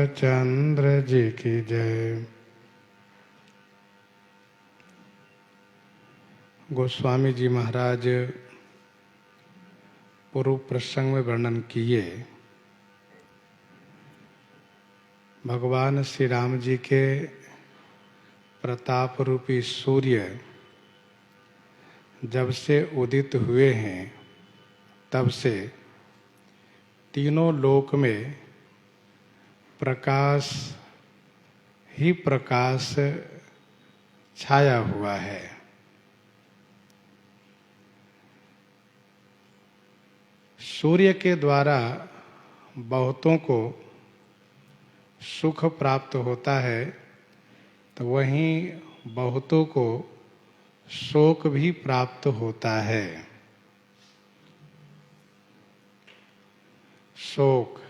रामचंद्र जी की जय। गोस्वामी जी महाराज पूर्व प्रसंग में वर्णन किए भगवान श्री राम जी के प्रताप रूपी सूर्य जब से उदित हुए हैं तब से तीनों लोक में प्रकाश ही प्रकाश छाया हुआ है। सूर्य के द्वारा बहुतों को सुख प्राप्त होता है तो वहीं बहुतों को शोक भी प्राप्त होता है। शोक,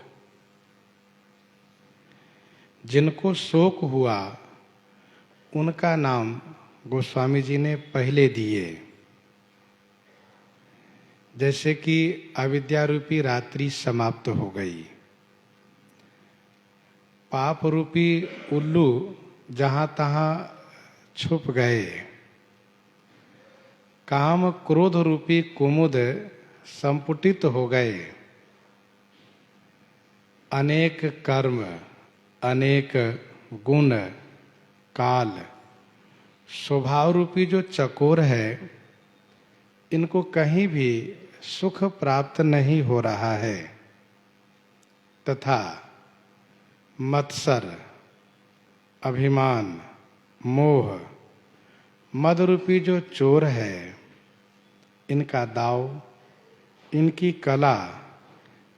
जिनको शोक हुआ उनका नाम गोस्वामी जी ने पहले दिए। जैसे कि अविद्या रूपी रात्रि समाप्त हो गई, पाप रूपी उल्लू जहां तहां छुप गए, काम क्रोध रूपी कुमुद संपुटित हो गए, अनेक कर्म, अनेक गुण, काल, स्वभाव रूपी जो चकोर है, इनको कहीं भी सुख प्राप्त नहीं हो रहा है। तथा मत्सर, अभिमान, मोह, मद रूपी जो चोर है, इनका दाव, इनकी कला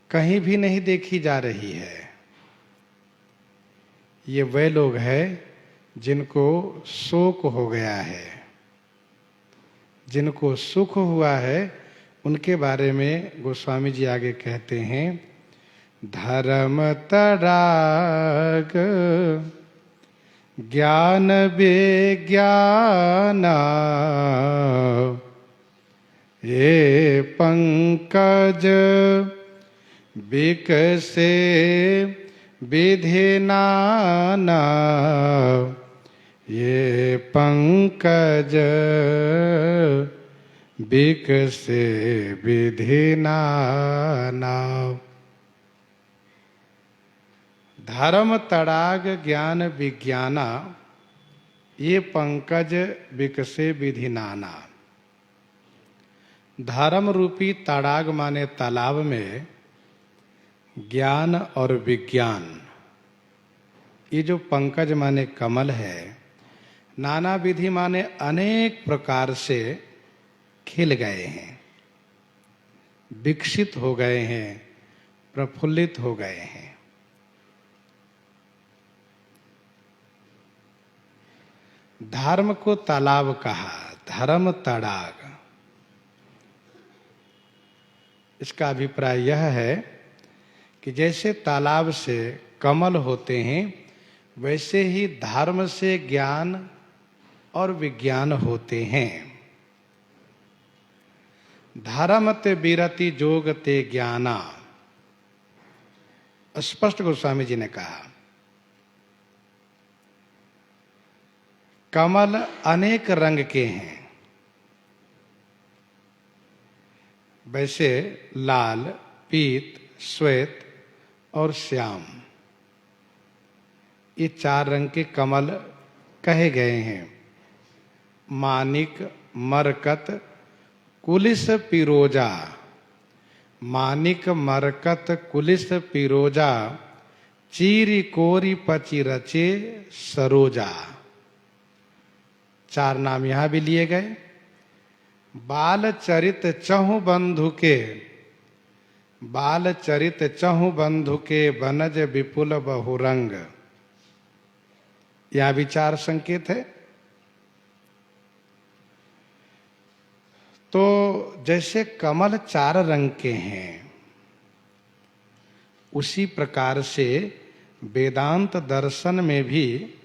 कहीं भी नहीं देखी जा रही है। ये वे लोग हैं जिनको शोक हो गया है। जिनको सुख हुआ है उनके बारे में गोस्वामी जी आगे कहते हैं, धर्म तड़ाग ज्ञान विज्ञान ये पंकज विकसे विधि नाना, ये पंकज विकसे विधि नाना। धर्म तड़ाग ज्ञान विज्ञाना ये पंकज विकसे विधि नाना। धर्म रूपी तड़ाग माने तालाब में ज्ञान और विज्ञान, ये जो पंकज माने कमल है, नाना विधि माने अनेक प्रकार से खिल गए हैं, विकसित हो गए हैं, प्रफुल्लित हो गए हैं। धर्म को तालाब कहा, धर्म तड़ाग। इसका अभिप्राय यह है कि जैसे तालाब से कमल होते हैं वैसे ही धर्म से ज्ञान और विज्ञान होते हैं। धर्म ते विरति जोग ते ज्ञाना, स्पष्ट गोस्वामी जी ने कहा। कमल अनेक रंग के हैं, वैसे लाल, पीत, श्वेत और श्याम, ये चार रंग के कमल कहे गए हैं। मानिक, मरकत, कुलिस, पिरोजा। मानिक, मरकत, कुलिस, पिरोजा, चीरी कोरी पची रचे सरोजा। चार नाम यहां भी लिए गए। बाल चरित चहु बंधु के, बाल चरित चहु बंधु के, बनज विपुल बहुरंग। यह विचार संकेत है। तो जैसे कमल चार रंग के हैं, उसी प्रकार से वेदांत दर्शन में भी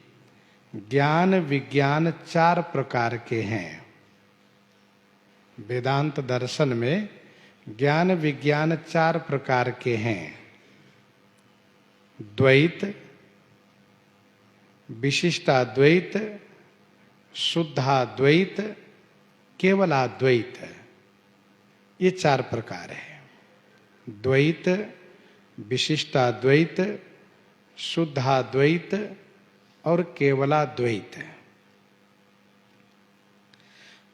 ज्ञान विज्ञान चार प्रकार के हैं। वेदांत दर्शन में ज्ञान विज्ञान चार प्रकार के हैं। द्वैत, विशिष्टाद्वैत, शुद्धाद्वैत, केवलाद्वैत, ये 4 प्रकार है। द्वैत, विशिष्टाद्वैत, शुद्धाद्वैत और केवलाद्वैत।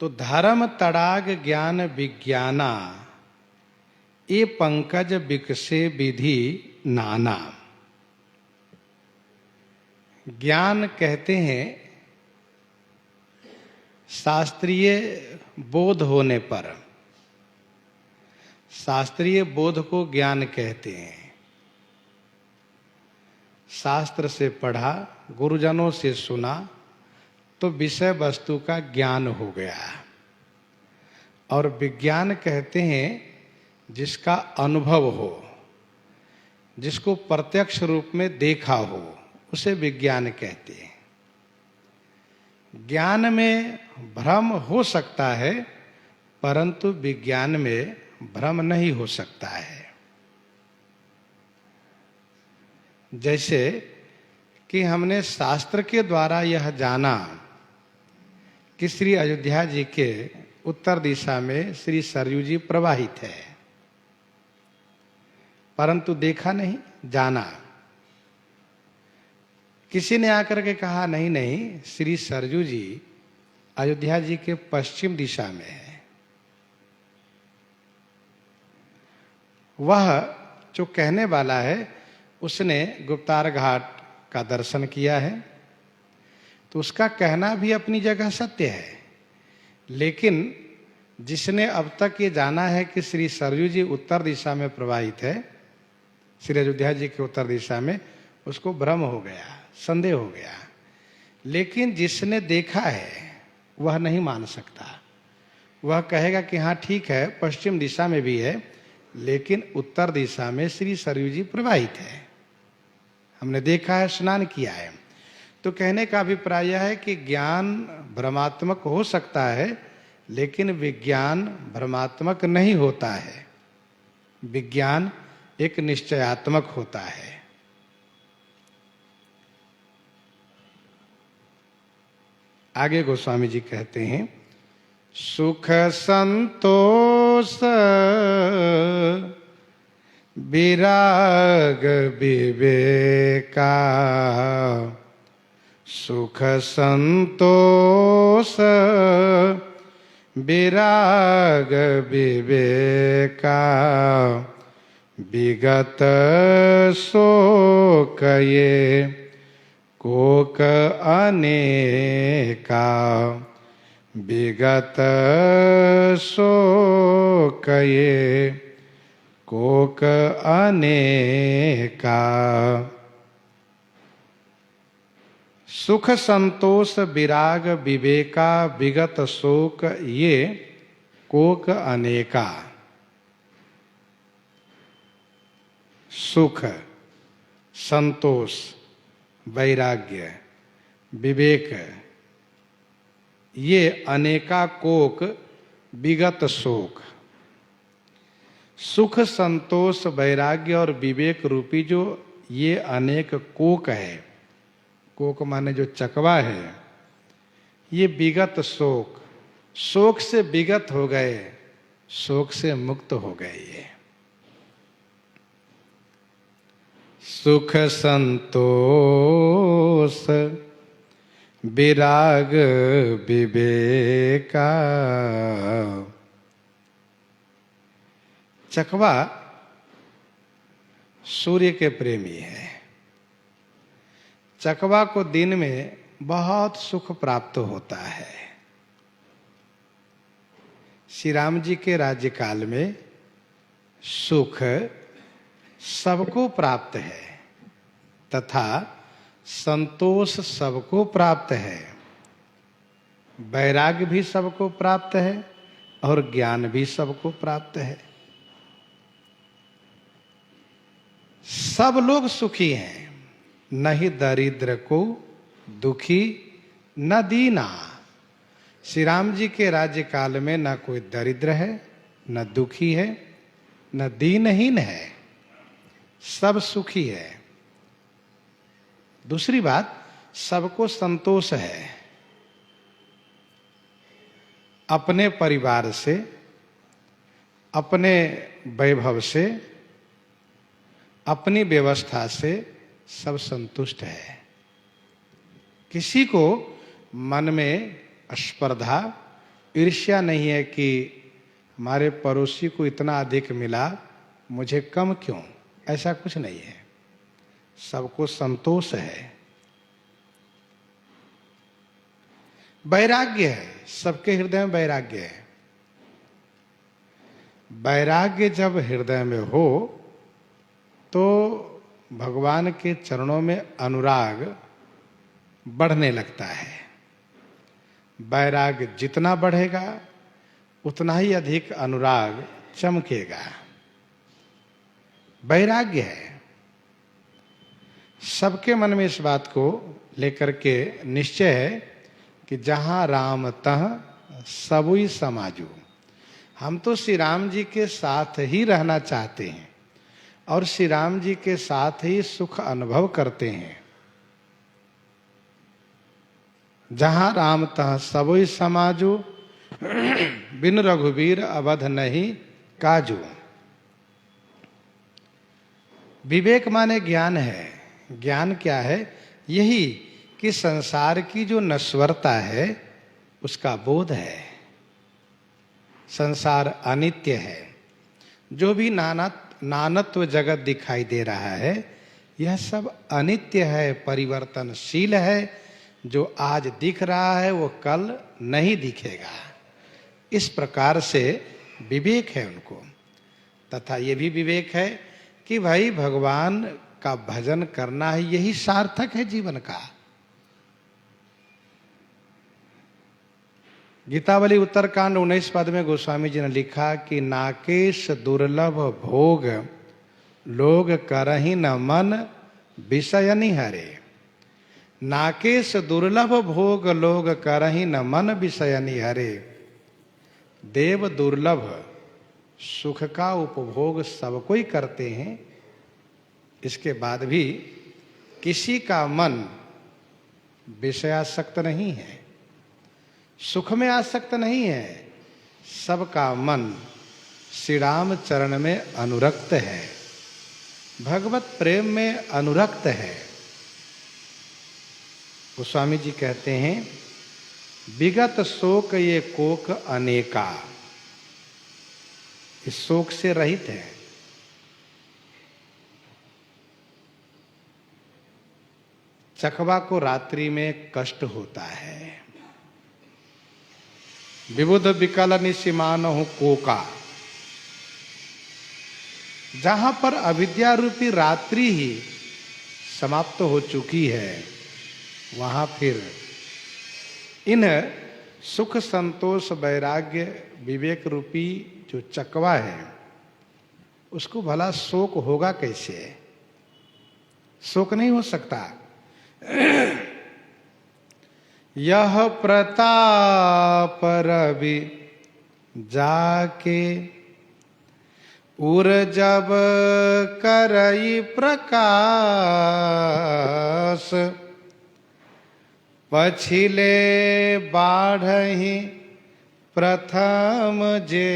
तो धर्म तड़ाग ज्ञान विज्ञाना, ये पंकज विकसे विधि नाना। ज्ञान कहते हैं शास्त्रीय बोध होने पर, शास्त्रीय बोध को ज्ञान कहते हैं। शास्त्र से पढ़ा, गुरुजनों से सुना तो विषय वस्तु का ज्ञान हो गया। और विज्ञान कहते हैं जिसका अनुभव हो, जिसको प्रत्यक्ष रूप में देखा हो, उसे विज्ञान कहते हैं। ज्ञान में भ्रम हो सकता है, परंतु विज्ञान में भ्रम नहीं हो सकता है। जैसे कि हमने शास्त्र के द्वारा यह जाना कि श्री अयोध्या जी के उत्तर दिशा में श्री सरयू जी प्रवाहित है, परंतु देखा नहीं, जाना। किसी ने आकर के कहा नहीं नहीं, श्री सरयू जी अयोध्या जी के पश्चिम दिशा में है। वह जो कहने वाला है उसने गुप्तार घाट का दर्शन किया है, तो उसका कहना भी अपनी जगह सत्य है। लेकिन जिसने अब तक ये जाना है कि श्री सरयू जी उत्तर दिशा में प्रवाहित है, श्री अयोध्या जी के उत्तर दिशा में, उसको भ्रम हो गया, संदेह हो गया। लेकिन जिसने देखा है वह नहीं मान सकता। वह कहेगा कि हाँ ठीक है, पश्चिम दिशा में भी है, लेकिन उत्तर दिशा में श्री सरयू जी प्रवाहित है, हमने देखा है, स्नान किया है। तो कहने का अभिप्राय यह है कि ज्ञान भ्रमात्मक हो सकता है, लेकिन विज्ञान भ्रमात्मक नहीं होता है। विज्ञान एक निश्चयात्मक होता है। आगे गोस्वामी जी कहते हैं, सुख संतोष विराग विवेका, सुख संतोष विराग विवेका, विगत शोक ये कोक अनेका, विगत शोक ये कोक अनेका। सुख संतोष विराग विवेका, विगत शोक ये कोक अनेका। सुख, संतोष, वैराग्य, विवेक, ये अनेका कोक, विगत शोक। सुख संतोष वैराग्य और विवेक रूपी जो ये अनेक कोक है, कोक माने जो चकवा है, ये विगत शोक, शोक से विगत हो गए, शोक से मुक्त हो गए। ये सुख संतोष विराग विवेका। चकवा सूर्य के प्रेमी है। चकवा को दिन में बहुत सुख प्राप्त होता है। श्री राम जी के राज्यकाल में सुख सबको प्राप्त है तथा संतोष सबको प्राप्त है, वैराग्य भी सबको प्राप्त है और ज्ञान भी सबको प्राप्त है। सब लोग सुखी हैं, न ही दरिद्र को दुखी न दीना। श्री राम जी के राज्यकाल में न कोई दरिद्र है, न दुखी है, न दीनहीन है, सब सुखी है। दूसरी बात, सबको संतोष है अपने परिवार से, अपने वैभव से, अपनी व्यवस्था से सब संतुष्ट है। किसी को मन में स्पर्धा, ईर्ष्या नहीं है कि हमारे पड़ोसी को इतना अधिक मिला, मुझे कम क्यों, ऐसा कुछ नहीं है। सबको संतोष है। वैराग्य है, सबके हृदय में वैराग्य है। वैराग्य जब हृदय में हो तो भगवान के चरणों में अनुराग बढ़ने लगता है। वैराग्य जितना बढ़ेगा उतना ही अधिक अनुराग चमकेगा। वैराग्य है। सबके मन में इस बात को लेकर के निश्चय है कि जहां राम तह सबुई समाजू। हम तो श्री राम जी के साथ ही रहना चाहते हैं और श्री राम जी के साथ ही सुख अनुभव करते हैं। जहां राम तह सबुई समाजू, बिन रघुवीर अवध नहीं काजू। विवेक माने ज्ञान है। ज्ञान क्या है? यही कि संसार की जो नश्वरता है उसका बोध है। संसार अनित्य है। जो भी नानत्व जगत दिखाई दे रहा है यह सब अनित्य है, परिवर्तनशील है। जो आज दिख रहा है वो कल नहीं दिखेगा। इस प्रकार से विवेक है उनको। तथा ये भी विवेक है कि भाई भगवान का भजन करना है, यही सार्थक है जीवन का। गीतावली उत्तरकांड 19 पद में गोस्वामी जी ने लिखा कि नाकेश दुर्लभ भोग लोग करहि न मन विषय निहरे। नाकेश दुर्लभ भोग लोग करहि न मन विषय निहरे। देव दुर्लभ सुख का उपभोग सब कोई करते हैं, इसके बाद भी किसी का मन विषयासक्त नहीं है, सुख में आसक्त नहीं है। सबका मन श्री राम चरण में अनुरक्त है, भगवत प्रेम में अनुरक्त है। गोस्वामी जी कहते हैं विगत शोक ये कोक अनेका। इस शोक से रहित है। चकवा को रात्रि में कष्ट होता है। विबुध विकल निशिमान हो कोका। जहां पर अविद्या रूपी रात्रि ही समाप्त हो चुकी है, वहां फिर इन सुख संतोष वैराग्य विवेक रूपी जो चकवा है उसको भला शोक होगा कैसे? शोक नहीं हो सकता। यह प्रताप रवि जाके उर जब करई प्रकाश। पछिले बाढ़हि प्रथम जे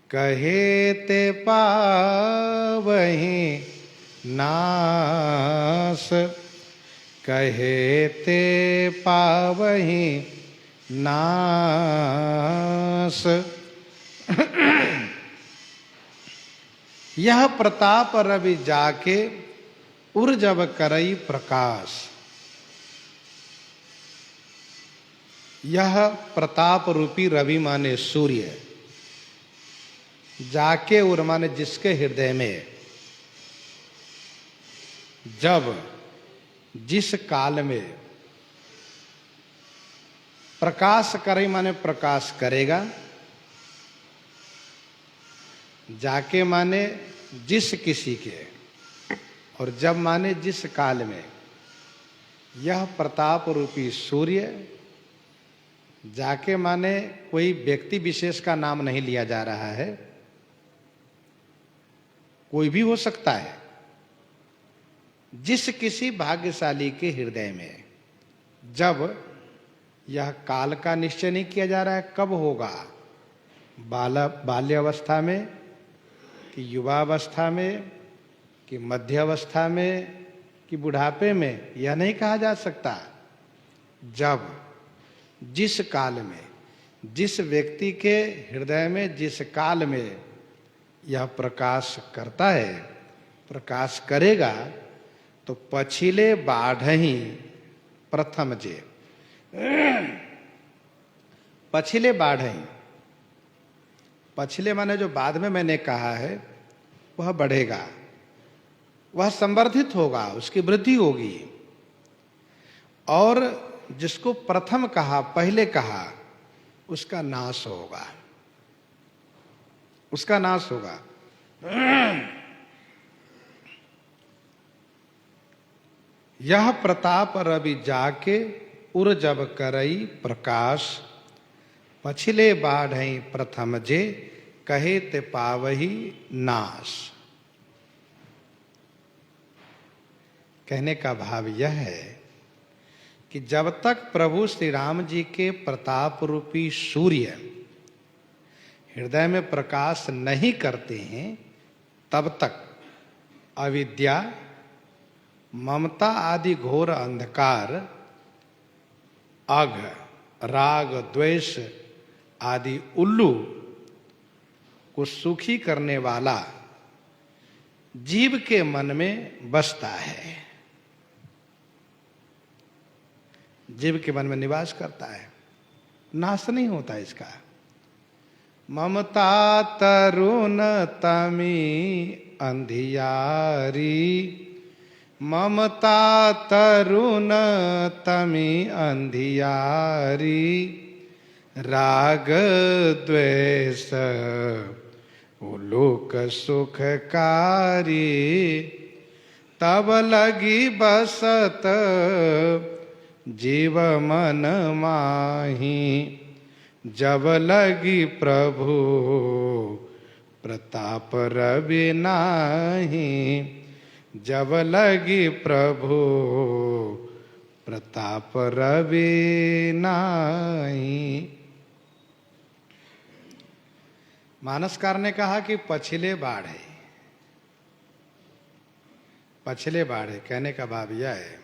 कहे ते पावहि नास। कहे ते पावहि नास। यह प्रताप रवि जाके उर जब करई प्रकाश। यह प्रताप रूपी रवि माने सूर्य, जाके उर माने जिसके हृदय में जब जिस काल में प्रकाश करे माने प्रकाश करेगा। जाके माने जिस किसी के, और जब माने जिस काल में। यह प्रताप रूपी सूर्य, जाके माने कोई व्यक्ति विशेष का नाम नहीं लिया जा रहा है, कोई भी हो सकता है। जिस किसी भाग्यशाली के हृदय में, जब यह काल का निश्चय नहीं किया जा रहा है कब होगा, बाल्यावस्था में कि युवावस्था में कि मध्यावस्था में कि बुढ़ापे में, यह नहीं कहा जा सकता। जब जिस काल में, जिस व्यक्ति के हृदय में, जिस काल में यह प्रकाश करता है, प्रकाश करेगा, तो पछिले बाढ़ही प्रथम जे, पछिले बाढ़ही, पछिले माने जो बाद में मैंने कहा है वह बढ़ेगा, वह संवर्धित होगा, उसकी वृद्धि होगी। और जिसको प्रथम कहा, पहले कहा, उसका नाश होगा, उसका नाश होगा। यह प्रताप रवि जाके उर जब करई प्रकाश, पछिले बाढ़ई प्रथम जे कहे ते पावही नाश। कहने का भाव यह है कि जब तक प्रभु श्री राम जी के प्रताप रूपी सूर्य हृदय में प्रकाश नहीं करते हैं, तब तक अविद्या, ममता आदि घोर अंधकार, अघ, राग, द्वेष आदि उल्लू को सुखी करने वाला जीव के मन में बसता है, जीव के मन में निवास करता है, नाश नहीं होता इसका। ममता तरुण तमी अंधियारी, ममता तरुण तमी अंधियारी, राग द्वेष उलोक सुखकारी, तब लगी बसत जीव मन माही, जब लगी प्रभु प्रताप रवि नाही, जब लगी प्रभु प्रताप रवि नाही। मानसकार ने कहा कि पछिले बाढ़ है, पछिले बाढ़ है। कहने का भाव यह है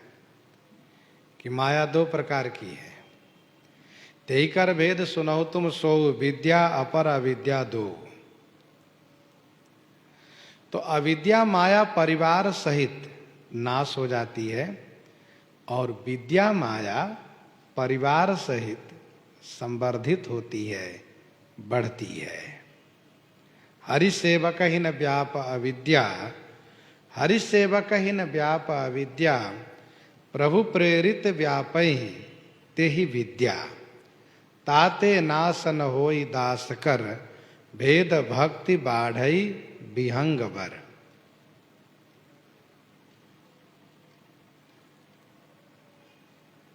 कि माया दो प्रकार की है। तेई कर भेद सुनहो तुम सो, विद्या अपर अविद्या दो। तो अविद्या माया परिवार सहित नाश हो जाती है, और विद्या माया परिवार सहित संवर्धित होती है, बढ़ती है। हरि सेवक ही न व्याप अविद्या, हरि सेवक ही न व्याप अविद्या, प्रभु प्रेरित व्यापै ते ही विद्या, ताते नासन होई दास कर, भेद भक्ति बाढ़ई विहंग बर।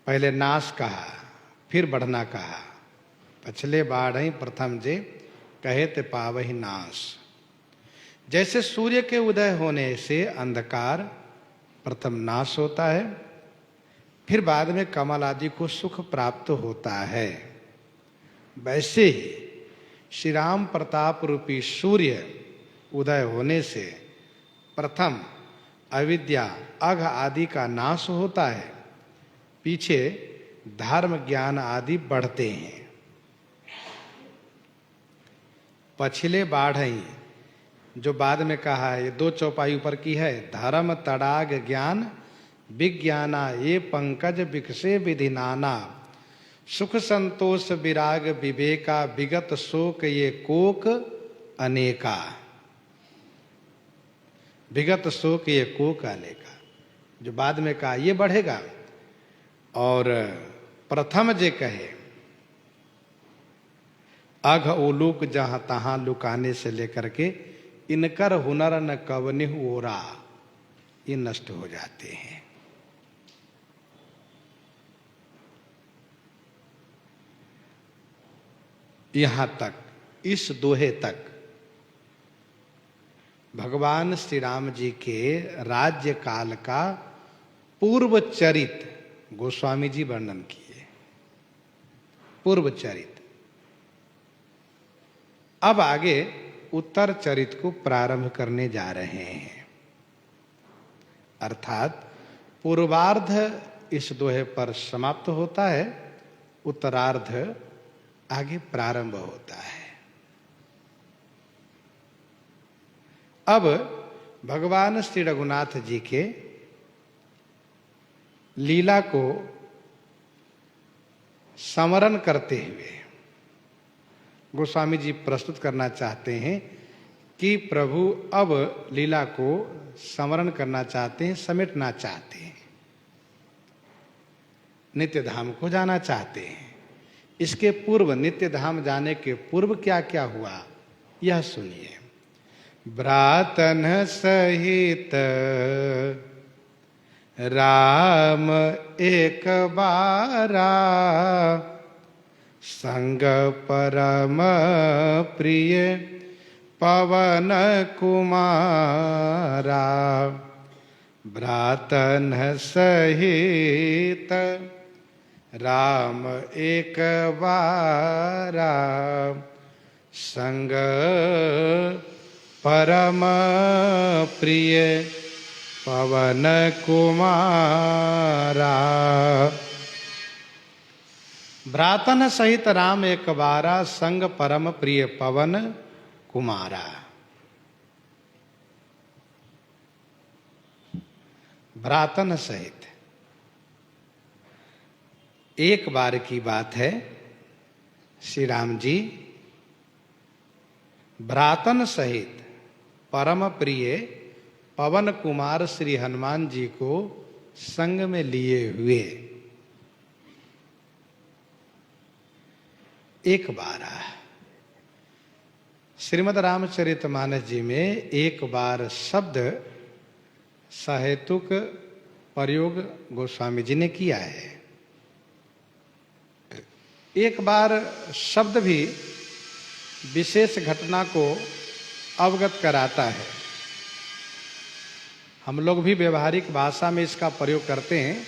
पहले नाश कहा, फिर बढ़ना कहा। पछले बाढ़ई प्रथम जे कहे ते पावही नाश। जैसे सूर्य के उदय होने से अंधकार प्रथम नाश होता है, फिर बाद में कमल आदि को सुख प्राप्त होता है, वैसे ही श्री राम प्रताप रूपी सूर्य उदय होने से प्रथम अविद्या, अघ आदि का नाश होता है, पीछे धर्म ज्ञान आदि बढ़ते हैं। पछिले बाढ़ई जो बाद में कहा है, ये दो चौपाई ऊपर की है। धर्म तड़ाग ज्ञान विज्ञाना, ये पंकज विकसे विधि नाना, सुख संतोष विराग विवेका, विगत शोक ये कोक अनेका, विगत शोक ये कोक अनेका। जो बाद में कहा ये बढ़ेगा। और प्रथम जे कहे, अघ उलूक जहां तहां लुकाने से लेकर के इनकर हुनर न कवनिह ओरा, ये नष्ट हो जाते हैं। यहां तक, इस दोहे तक भगवान श्री राम जी के राज्य काल का पूर्व चरित गोस्वामी जी वर्णन किए। पूर्व चरित। अब आगे उत्तर चरित को प्रारंभ करने जा रहे हैं, अर्थात पूर्वार्ध इस दोहे पर समाप्त होता है, उत्तरार्ध आगे प्रारंभ होता है। अब भगवान श्री रघुनाथ जी के लीला को स्मरण करते हुए गोस्वामी जी प्रस्तुत करना चाहते हैं कि प्रभु अब लीला को स्मरण करना चाहते हैं, समेटना चाहते हैं, नित्य धाम को जाना चाहते हैं। इसके पूर्व, नित्य धाम जाने के पूर्व क्या क्या हुआ यह सुनिए। भ्रातन सहित राम एक बारा, संग परम प्रिय पवन कुमारा। भ्रातन सहित राम एक बारा, संग परम प्रिय पवन कुमारा। भ्रातन सहित राम एक बारा, संग परम प्रिय पवन कुमारा। भ्रातन सहित एक बार की बात है, श्री राम जी भ्रातन सहित परम प्रिय पवन कुमार श्री हनुमान जी को संग में लिए हुए एक बार। श्रीमद् रामचरितमानस जी में एक बार शब्द सहेतुक प्रयोग गोस्वामी जी ने किया है। एक बार शब्द भी विशेष घटना को अवगत कराता है। हम लोग भी व्यवहारिक भाषा में इसका प्रयोग करते हैं,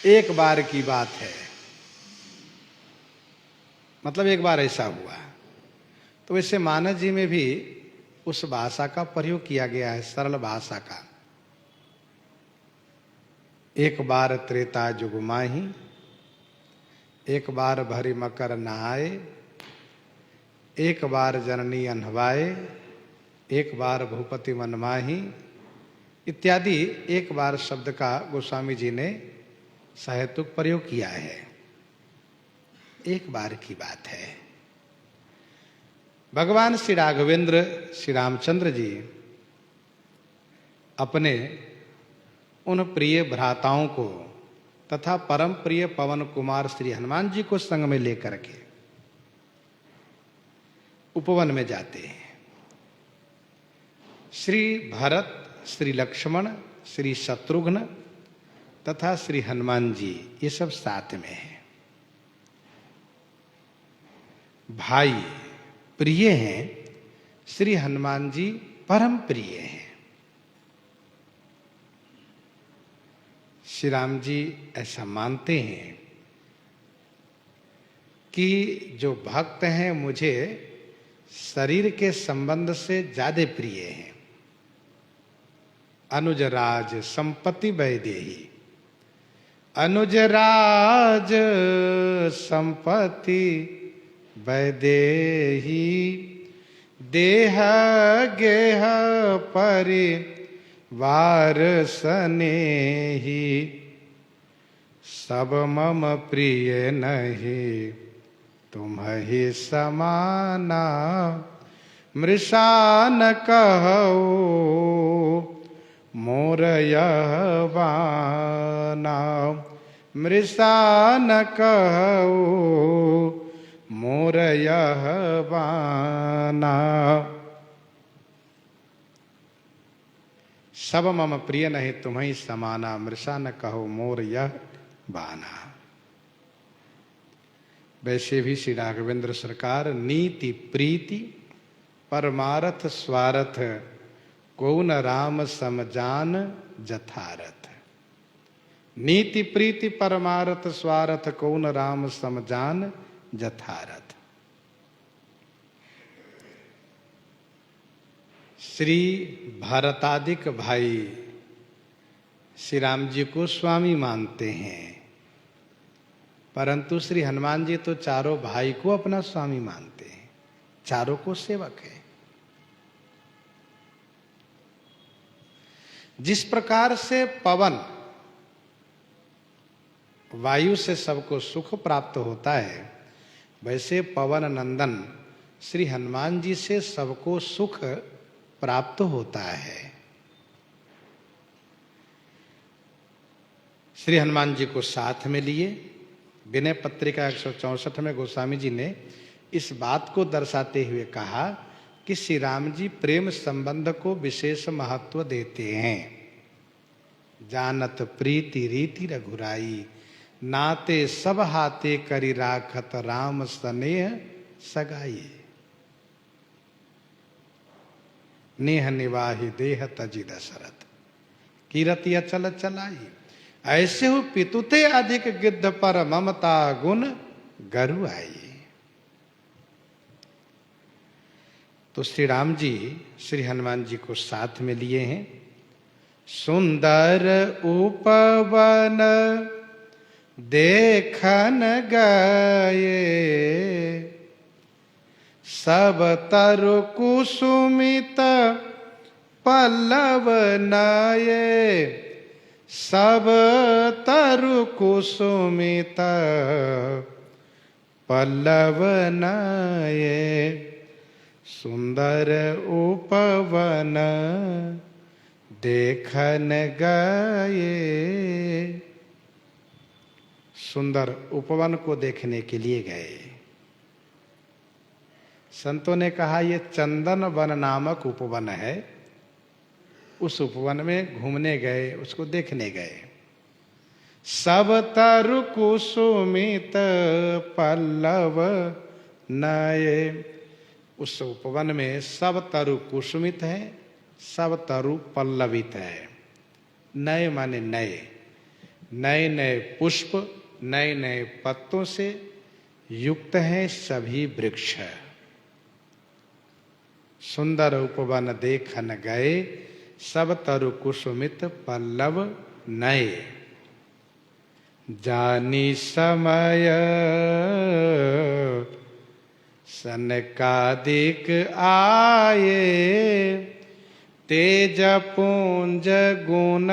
एक बार की बात है, मतलब एक बार ऐसा हुआ। तो वैसे मानस जी में भी उस भाषा का प्रयोग किया गया है, सरल भाषा का। एक बार त्रेता जुग माही, एक बार भरी मकर नहाए, एक बार जननी अन्हवाए, एक बार भूपति मन माही इत्यादि एक बार शब्द का गोस्वामी जी ने सहेतुक प्रयोग किया है। एक बार की बात है। भगवान श्री राघवेंद्र श्री रामचंद्र जी अपने उन प्रिय भ्राताओं को तथा परम प्रिय पवन कुमार श्री हनुमान जी को संग में लेकर के उपवन में जाते हैं। श्री भरत, श्री लक्ष्मण, श्री शत्रुघ्न तथा श्री हनुमान जी ये सब साथ में हैं। भाई प्रिय हैं, श्री हनुमान जी परम प्रिय हैं। श्री राम जी ऐसा मानते हैं कि जो भक्त हैं मुझे शरीर के संबंध से ज्यादा प्रिय हैं। अनुजराज संपत्ति वैदेही, अनुजराज संपत्ति वैदेही, देह गेह परिवार स्नेही, सब मम प्रिय नहीं तुम ही समाना, मृषा न कहो मोर यह बाना, मृषा न कहो मोर यह बाना। सब मम प्रिय नहीं तुम्हें समाना, मृषा न कहो मोर यह बाना। वैसे भी श्री राघवेंद्र सरकार नीति प्रीति परमारथ स्वार्थ को न राम समजान जथारथ। नीति प्रीति परमारथ स्वार्थ को न राम समजान जथारथ। श्री भरतादिक भाई श्री राम जी को स्वामी मानते हैं, परंतु श्री हनुमान जी तो चारों भाई को अपना स्वामी मानते हैं, चारों को सेवक है। जिस प्रकार से पवन वायु से सबको सुख प्राप्त होता है, वैसे पवन नंदन श्री हनुमान जी से सबको सुख प्राप्त होता है। श्री हनुमान जी को साथ में लिए विनय पत्रिका 164 में गोस्वामी जी ने इस बात को दर्शाते हुए कहा कि श्री राम जी प्रेम संबंध को विशेष महत्व देते हैं। जानत प्रीति रीति रघुराई, नाते सब हाथे करी राखत राम स्नेह सगाई। नेह निवाहि देह तजी दशरथ, कीरति अचल चलाई। ऐसे हो पितुते अधिक गिद्ध पर ममता गुण गरु आई। तो श्री राम जी श्री हनुमान जी को साथ में लिए हैं। सुंदर उपवन देखन गए, सब तरु कुसुमित पल्लव नये। सब तरु कुसुमित पल्लव नये, सुंदर उपवन देखन गए। सुंदर उपवन को देखने के लिए गए। संतों ने कहा ये चंदन वन नामक उपवन है, उस उपवन में घूमने गए, उसको देखने गए। सब तरु कुसुमित पल्लव नये, उस उपवन में सब तरु कुसुमित है, सब तरु पल्लवित है। नए माने नए, नए नए पुष्प नए नए पत्तों से युक्त हैं सभी वृक्ष। सुंदर उपवन देखन गए, सब तरु कुसुमित पल्लव नए। जानी समय सनकादिक आए, तेज पुंज गुण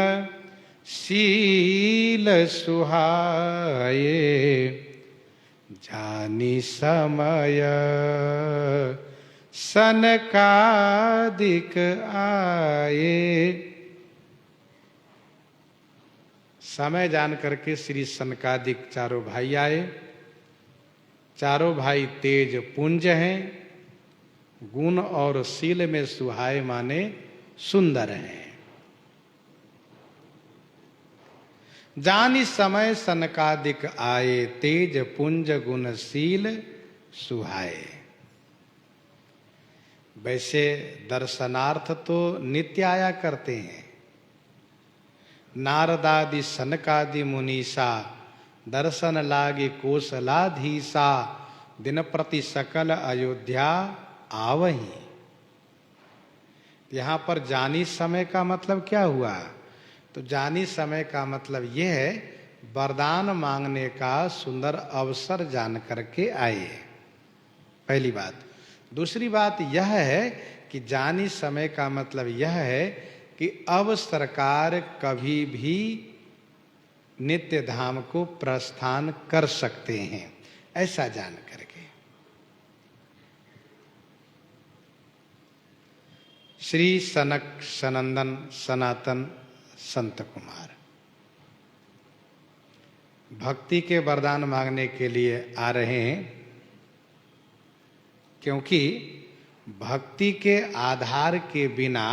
शील सुहाए। जानी समय सनकादिक आए। समय जान करके श्री सनकादिक चारों भाई आए। चारों भाई तेज पुंज हैं, गुण और शील में सुहाए माने सुंदर हैं। जानी समय सनकादिक आए, तेज पुंज गुण शील सुहाए। वैसे दर्शनार्थ तो नित्य आया करते हैं। नारदादि सनकादि मुनीसा, दर्शन लागे कोसलाधीसा। दिन प्रति सकल अयोध्या आवहीं। यहाँ पर जानी समय का मतलब क्या हुआ? तो जानी समय का मतलब यह है वरदान मांगने का सुंदर अवसर जान करके आए, पहली बात। दूसरी बात यह है कि जानी समय का मतलब यह है कि अब सरकार कभी भी नित्य धाम को प्रस्थान कर सकते हैं, ऐसा जान करके। श्री सनक सनंदन सनातन संत कुमार भक्ति के वरदान मांगने के लिए आ रहे हैं, क्योंकि भक्ति के आधार के बिना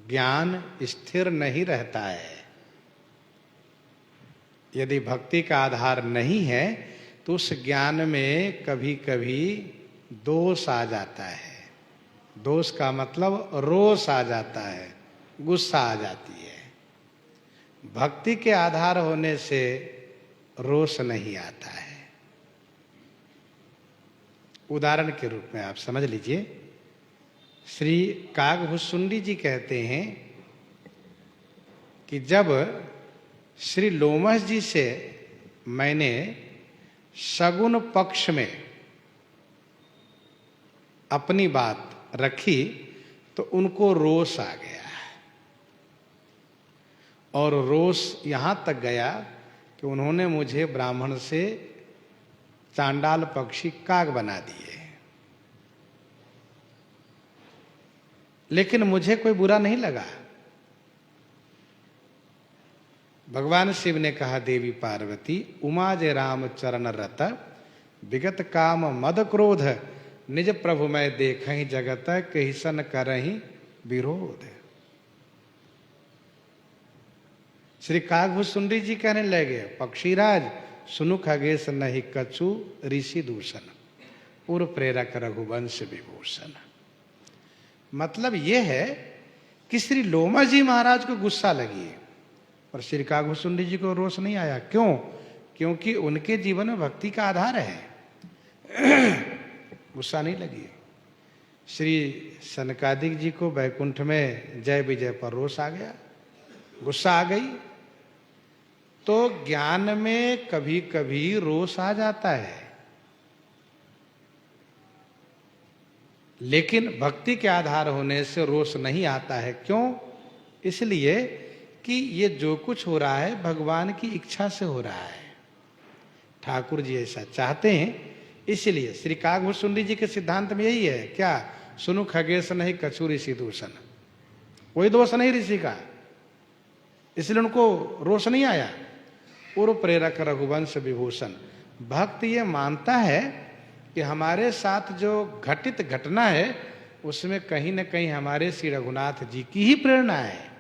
ज्ञान स्थिर नहीं रहता है। यदि भक्ति का आधार नहीं है तो उस ज्ञान में कभी कभी दोष आ जाता है। दोष का मतलब रोष आ जाता है, गुस्सा आ जाती है। भक्ति के आधार होने से रोष नहीं आता है। उदाहरण के रूप में आप समझ लीजिए, श्री काकभुसुंडी जी कहते हैं कि जब श्री लोमश जी से मैंने शगुन पक्ष में अपनी बात रखी तो उनको रोष आ गया, और रोष यहां तक गया कि उन्होंने मुझे ब्राह्मण से चांडाल पक्षी काग बना दिए। लेकिन मुझे कोई बुरा नहीं लगा। भगवान शिव ने कहा, देवी पार्वती उमा जय राम चरण रत, विगत काम मद क्रोध, निज प्रभु मैं देखहि जगत, कहिसन करहि विरोध। श्री काकभुसुंडी जी कहने लगे, पक्षीराज सुनु खगेश नहीं कछु, ऋषि दूषण, पूर्व प्रेरक रघुवंश विभूषण। मतलब यह है कि श्री लोमा जी महाराज को गुस्सा लगी, पर श्री काकभुसुंडी जी को रोष नहीं आया। क्यों? क्योंकि उनके जीवन में भक्ति का आधार है। गुस्सा नहीं लगी। श्री सनकादिक जी को वैकुंठ में जय विजय पर रोष आ गया, गुस्सा आ गई। तो ज्ञान में कभी कभी रोष आ जाता है, लेकिन भक्ति के आधार होने से रोष नहीं आता है। क्यों? इसलिए कि ये जो कुछ हो रहा है भगवान की इच्छा से हो रहा है। ठाकुर जी ऐसा चाहते हैं, इसलिए श्री काकभुसुंडी जी के सिद्धांत में यही है। क्या? सुनु खगेश नहीं कछु ऋषि दूषण, कोई दोष नहीं ऋषि का, इसलिए उनको रोष नहीं आया। पूर्व प्रेरक रघुवंश विभूषण। भक्त ये मानता है कि हमारे साथ जो घटित घटना है उसमें कहीं न कहीं हमारे श्री रघुनाथ जी की ही प्रेरणा है।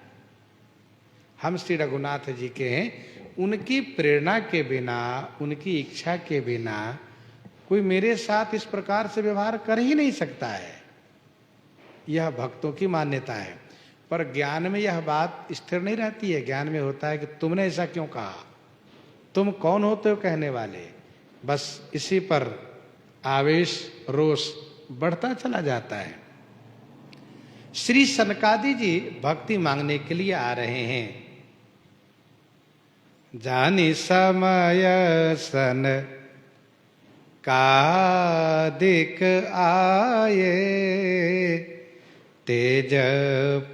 हम श्री रघुनाथ जी के हैं, उनकी प्रेरणा के बिना, उनकी इच्छा के बिना कोई मेरे साथ इस प्रकार से व्यवहार कर ही नहीं सकता है। यह भक्तों की मान्यता है। पर ज्ञान में यह बात स्थिर नहीं रहती है। ज्ञान में होता है कि तुमने ऐसा क्यों कहा, तुम कौन होते हो कहने वाले। बस इसी पर आवेश रोष बढ़ता चला जाता है। श्री सनकादि जी भक्ति मांगने के लिए आ रहे हैं। जानी समय सन कादिक आए, तेज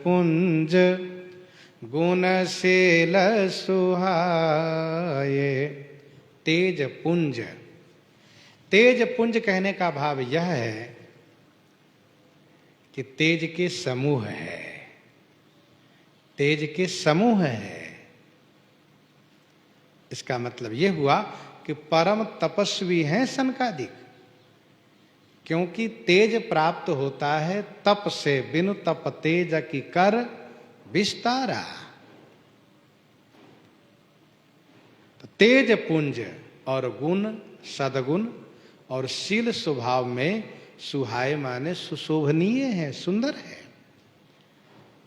पुंज गुणशील सुहाए। तेज पुंज, तेज पुंज कहने का भाव यह है कि तेज के समूह है, तेज के समूह है। इसका मतलब यह हुआ कि परम तपस्वी हैं सनकादिक, क्योंकि तेज प्राप्त होता है तप से, बिनु तप तेज की कर विस्तारा। तो तेज पुंज और गुण, सदगुण और शील स्वभाव में सुहाय माने सुशोभनीय है, सुंदर है।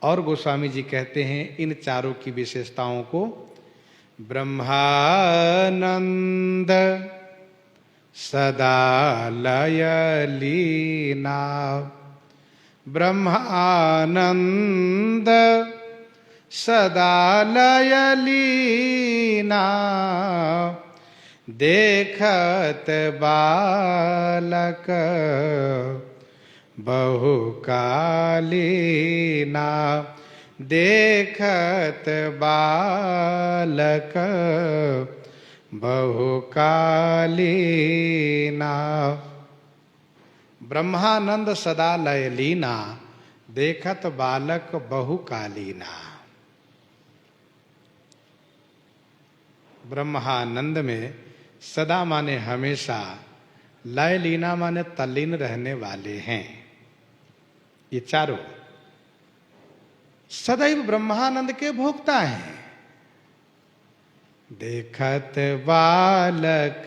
और गोस्वामी जी कहते हैं इन चारों की विशेषताओं को ब्रह्मानंद सदा लय लीना, ब्रह्मानंद सदा लय लीना, देखत बालक बहुकालीना, देखत बालक बहुकालीना। ब्रह्मानंद सदा लय लीना, देखत बालक बहुकालीना। ब्रह्मानंद में सदा माने हमेशा, लय लीना माने तल्लीन रहने वाले हैं। ये चारों सदैव ब्रह्मानंद के भोक्ता हैं। देखत बालक,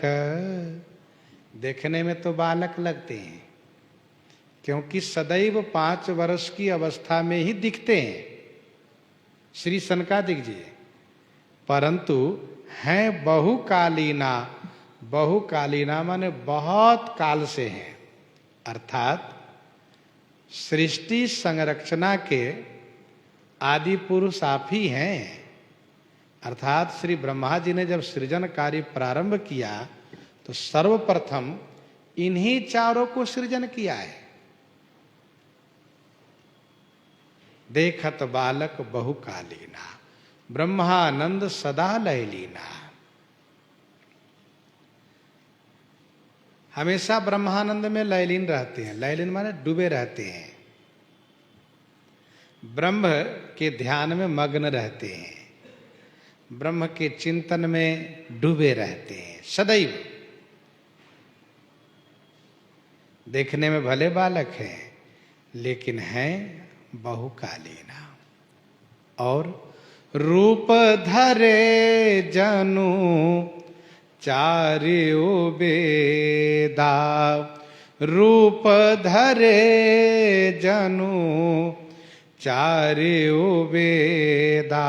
देखने में तो बालक लगते हैं क्योंकि सदैव 5 वर्ष की अवस्था में ही दिखते हैं श्री सनकादिक जी, परंतु हैं बहुकालीना। बहुकालीना माने बहुत काल से हैं, अर्थात सृष्टि संरचना के आदि पुरुष आप ही हैं। अर्थात श्री ब्रह्मा जी ने जब सृजन कार्य प्रारंभ किया तो सर्वप्रथम इन्हीं चारों को सृजन किया है। देखत बालक बहुकालीना, ब्रह्मानंद सदा लयलीना। हमेशा ब्रह्मानंद में लयलीन रहते हैं। लयलीन माने डूबे रहते हैं, ब्रह्म के ध्यान में मग्न रहते हैं, ब्रह्म के चिंतन में डूबे रहते हैं सदैव। देखने में भले बालक हैं लेकिन हैं बहुकालीना। और रूप धरे जनु चार्यो वेदा, रूप धरे जनु चार्यो वेदा,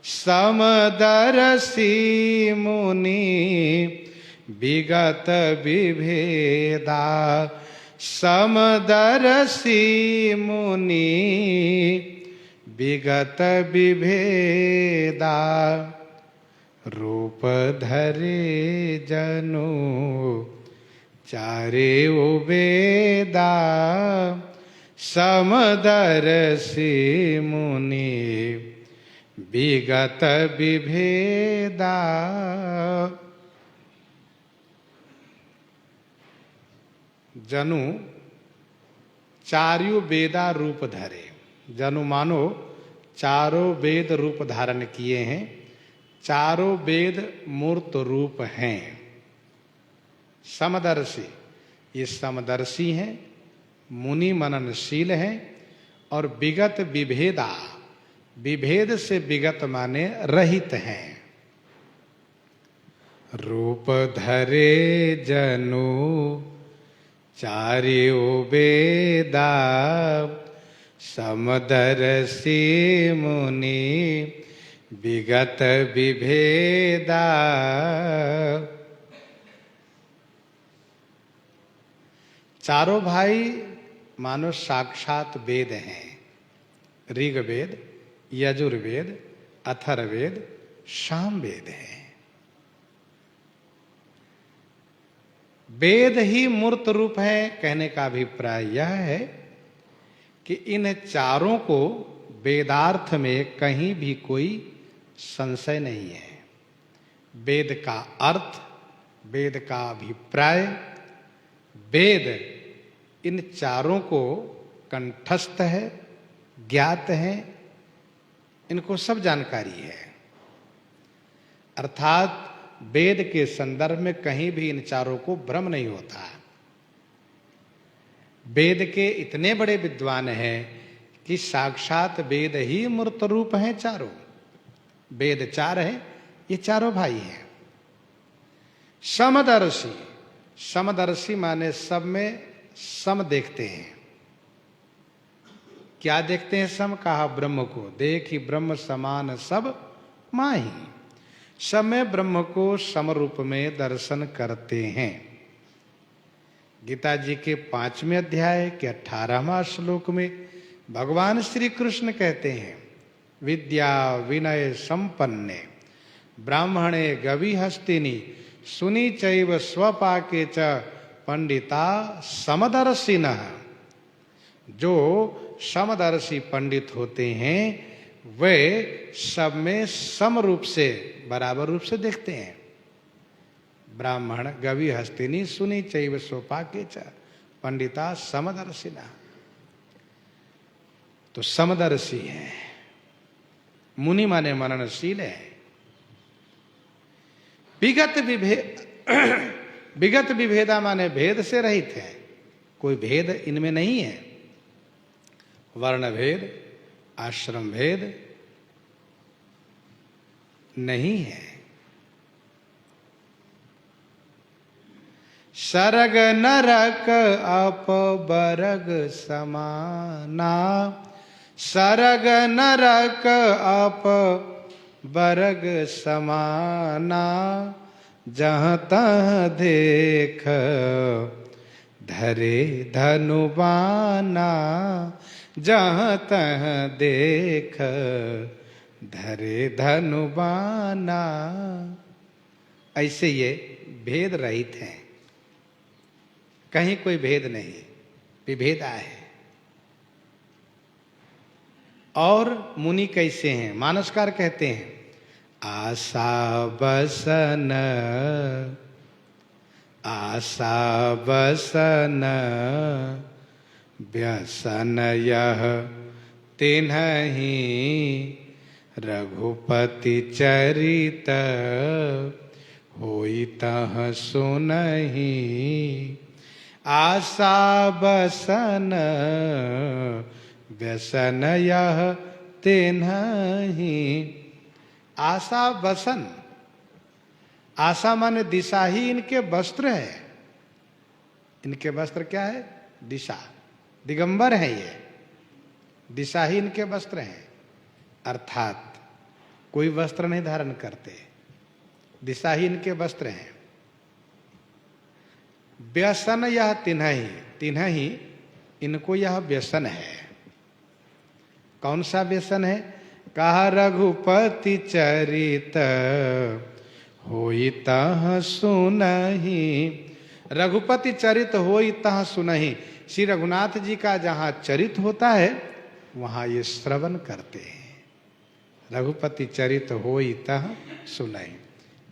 समदर्शी मुनि विगत विभेदा, समदर्शी मुनि विगत विभेदा, रूप धरे जनु चारे वेदा, समदर्शी मुनि विगत विभेदा। जनु चार्यो वेदा रूप धरे। जनु मानो चारों वेद रूप धारण किए हैं, चारों वेद मूर्त रूप हैं। समदर्शी, ये समदर्शी हैं, मुनि मननशील हैं, और विगत विभेदा, विभेद से विगत माने रहित हैं। रूप धरे जनु चार्यो वेदा, समदर्शी मुनि विगत विभेदा। चारों भाई मानो साक्षात वेद हैं। ऋग्वेद, यजुर्वेद, अथर्ववेद, सामवेद हैं। वेद ही मूर्त रूप है। कहने का अभिप्राय यह है कि इन चारों को वेदार्थ में कहीं भी कोई संशय नहीं है। वेद का अर्थ, वेद का अभिप्राय, वेद इन चारों को कंठस्थ है, ज्ञात है, इनको सब जानकारी है। अर्थात वेद के संदर्भ में कहीं भी इन चारों को भ्रम नहीं होता। वेद के इतने बड़े विद्वान हैं कि साक्षात वेद ही मूर्त रूप हैं चारों। वेद चार हैं, ये चारों भाई हैं। समदर्शी, समदर्शी माने सब में सम देखते हैं। क्या देखते हैं सम? कहा ब्रह्म को देखी ब्रह्म समान सब माही। सब में ब्रह्म को सम रूप में दर्शन करते हैं। गीता जी के 5वें अध्याय के 18वां श्लोक में भगवान श्री कृष्ण कहते हैं, विद्या विनय संपन्ने ब्राह्मणे गवि हस्तिनी सुनी चैव स्वपाके च पंडिता समदर्शिनः। जो समदर्शी पंडित होते हैं वे सब में सम रूप से, बराबर रूप से देखते हैं। ब्राह्मण गवि हस्तिनी सुनी चैव स्वपाके च पंडिता समदर्शिना। तो समदर्शी है। मुनि माने मननशील है। विगत विभेद, विगत विभेदा माने भेद से रहित है। कोई भेद इनमें नहीं है। वर्ण भेद, आश्रम भेद नहीं है। सरग नरक अपबरग समाना, सरग नरक अपबरग समाना, जहाँ तहाँ देख धरे धनुबाना, जहाँ तहाँ देख धरे धनुबाना। ऐसे ये भेद रहित हैं, कहीं कोई भेद नहीं, विभेदा है। और मुनि कैसे हैं? मानसकार कहते हैं, आशा बसन, आशा बसन व्यसन यह तिन्हि, रघुपति चरित होई तह सुनहि। आशा बसन व्यसन यह तिन्हि। आशा बसन, आशा माने दिशा ही इनके वस्त्र है। इनके वस्त्र क्या है? दिशा, दिगंबर है ये, दिशा ही इनके वस्त्र हैं। अर्थात कोई वस्त्र नहीं धारण करते, दिशा ही इनके वस्त्र हैं। व्यसन यह तिन्हि, तिन्हि इनको यह व्यसन है। कौन सा व्यसन है? कहा रघुपति चरित होई तह सुनहि। रघुपति चरित होई तह सुनहि। श्री रघुनाथ जी का जहाँ चरित होता है वहाँ ये श्रवण करते हैं। रघुपति चरित होई तह सुनहि,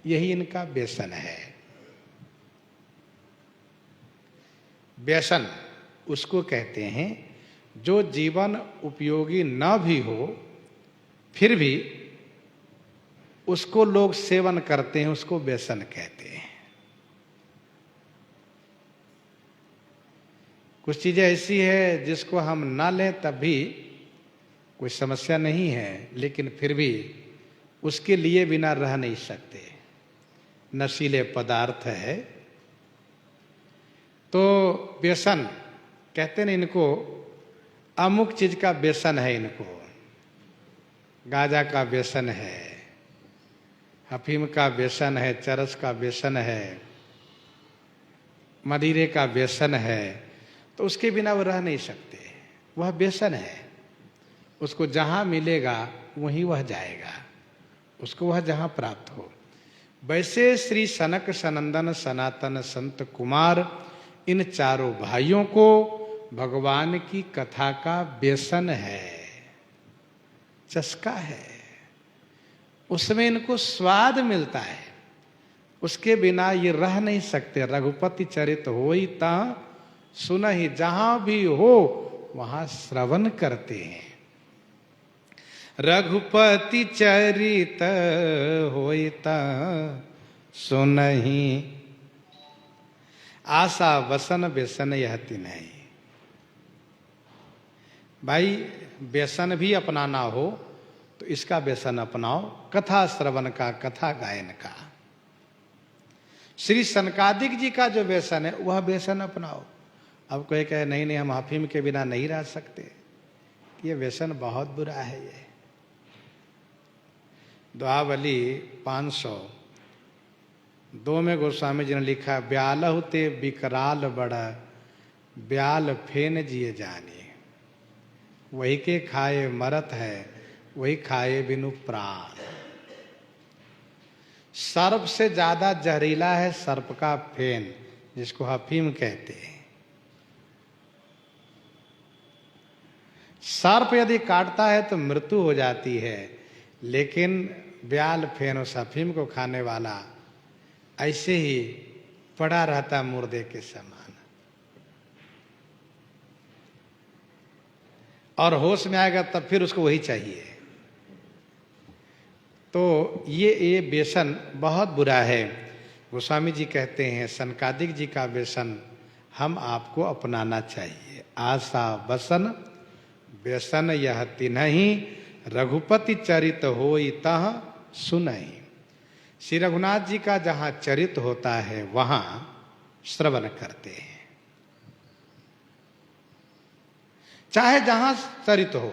यही इनका व्यसन है। व्यसन उसको कहते हैं जो जीवन उपयोगी न भी हो फिर भी उसको लोग सेवन करते हैं, उसको व्यसन कहते हैं। कुछ चीजें ऐसी है जिसको हम ना लें तब भी कोई समस्या नहीं है, लेकिन फिर भी उसके लिए बिना रह नहीं सकते। नशीले पदार्थ है तो व्यसन कहते हैं इनको, अमुक चीज का व्यसन है इनको। गांजा का व्यसन है, अफीम का व्यसन है, चरस का व्यसन है, मदिरे का व्यसन है, तो उसके बिना वो रह नहीं सकते। वह व्यसन है, उसको जहाँ मिलेगा वहीं वह जाएगा, उसको वह जहाँ प्राप्त हो। वैसे श्री सनक सनंदन सनातन संत कुमार इन चारों भाइयों को भगवान की कथा का व्यसन है, चस्का है, उसमें इनको स्वाद मिलता है, उसके बिना ये रह नहीं सकते। रघुपति चरित होई ता सुनहि, जहां भी हो वहां श्रवण करते हैं। रघुपति चरित होई ता सुनहि, आशा वसन व्यसन यह तिन्हि। भाई व्यसन भी अपनाना हो तो इसका व्यसन अपनाओ, कथा श्रवण का, कथा गायन का। श्री सनकादिक जी का जो व्यसन है वह व्यसन अपनाओ। अब कोई कहे नहीं नहीं हम अफीम के बिना नहीं रह सकते, ये व्यसन बहुत बुरा है। ये दुआवली 502 में गोस्वामी जी ने लिखा, ब्यालहु ते विकराल बड़ा, ब्याल फेन जिए जानी, वही के खाए मरत है, वही खाए बिनु प्राण। सर्प से ज्यादा जहरीला है सर्प का फेन, जिसको अफीम कहते हैं। सर्प यदि काटता है तो मृत्यु हो जाती है, लेकिन ब्याल फेन उस अफीम को खाने वाला ऐसे ही पड़ा रहता मुर्दे के समान, और होश में आएगा तब फिर उसको वही चाहिए। तो ये व्यसन बहुत बुरा है। गोस्वामी जी कहते हैं सनकादिक जी का व्यसन हम आपको अपनाना चाहिए। आशा वसन व्यसन यह तिन्हि, रघुपति चरित होई तह सुनहि। श्री रघुनाथ जी का जहाँ चरित होता है वहाँ श्रवण करते हैं, चाहे जहां चरित हो।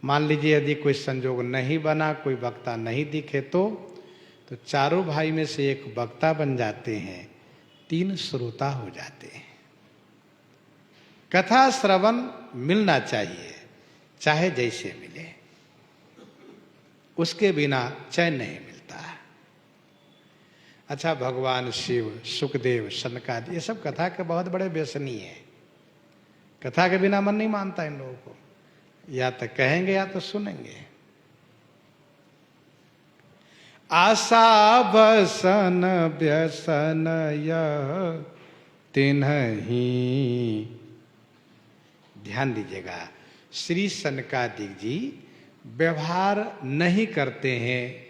मान लीजिए यदि कोई संजोग नहीं बना, कोई वक्ता नहीं दिखे तो चारों भाई में से एक वक्ता बन जाते हैं, 3 श्रोता हो जाते हैं। कथा श्रवण मिलना चाहिए, चाहे जैसे मिले, उसके बिना चैन नहीं मिलता है। अच्छा, भगवान शिव, सुखदेव, सनकादि, ये सब कथा के बहुत बड़े व्यसनी हैं। कथा के बिना मन नहीं मानता इन लोगों को, या तो कहेंगे या तो सुनेंगे। आशा बसन व्यसन यह तिन्हीं, ध्यान दीजिएगा, श्री सनकादिक जी व्यवहार नहीं करते हैं,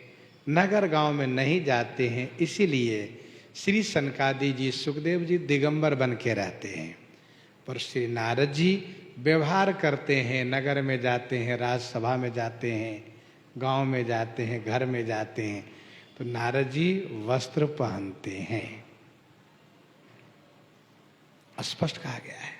नगर गांव में नहीं जाते हैं, इसीलिए श्री सनकादि जी, सुखदेव जी दिगंबर बन के रहते हैं। पर श्री नारद जी व्यवहार करते हैं, नगर में जाते हैं, राजसभा में जाते हैं, गांव में जाते हैं, घर में जाते हैं, तो नारद जी वस्त्र पहनते हैं, स्पष्ट कहा गया है।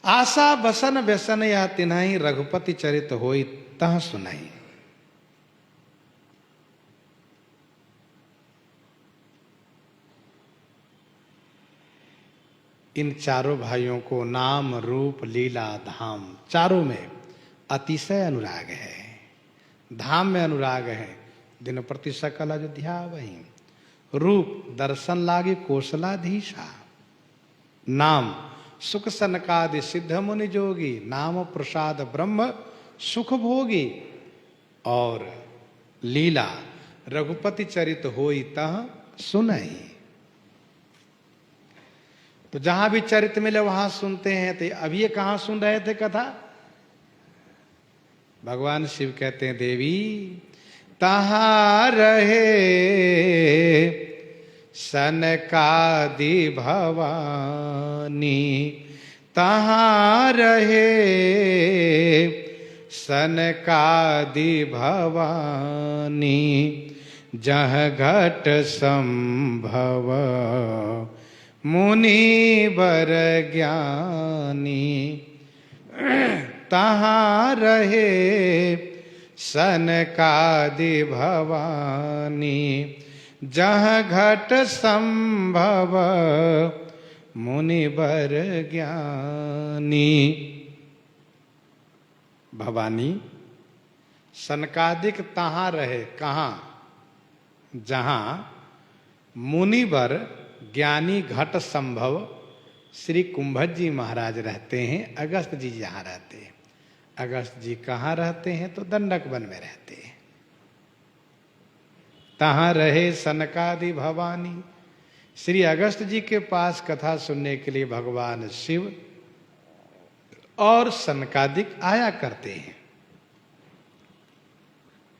आशा बसन व्यसन या तिन्हाई, रघुपति चरित होई तह सुनाई। इन चारों भाइयों को नाम, रूप, लीला, धाम, चारों में अतिशय अनुराग है। धाम में अनुराग है, दिन प्रति सकल अयोध्या वही। रूप दर्शन लागे कौशलाधीशा। नाम सुख सनकादि सिद्ध मुनि जोगी, नाम प्रसाद ब्रह्म सुख भोगी। और लीला रघुपति चरित होई तह सुनहि। तो जहां भी चरित मिले वहां सुनते हैं। तो अभी ये कहां सुन रहे थे कथा? भगवान शिव कहते हैं, देवी तहां रहे सनकादि भवानी, तहां रहे सनकादि भवानी, जह घट संभव मुनि बर ज्ञानी। तहां रहे सनकादि भवानी, जह घट संभव मुनि बर ज्ञानी। भवानी सनकादिक तहां रहे, कहाँ? जहां मुनिवर ज्ञानी घट संभव श्री कुंभज जी महाराज रहते हैं, अगस्त जी जहाँ रहते हैं। अगस्त जी कहाँ रहते हैं? तो दंडक वन में रहते हैं। तहां रहे सनकादि भवानी। श्री अगस्त जी के पास कथा सुनने के लिए भगवान शिव और सनकादिक आया करते हैं।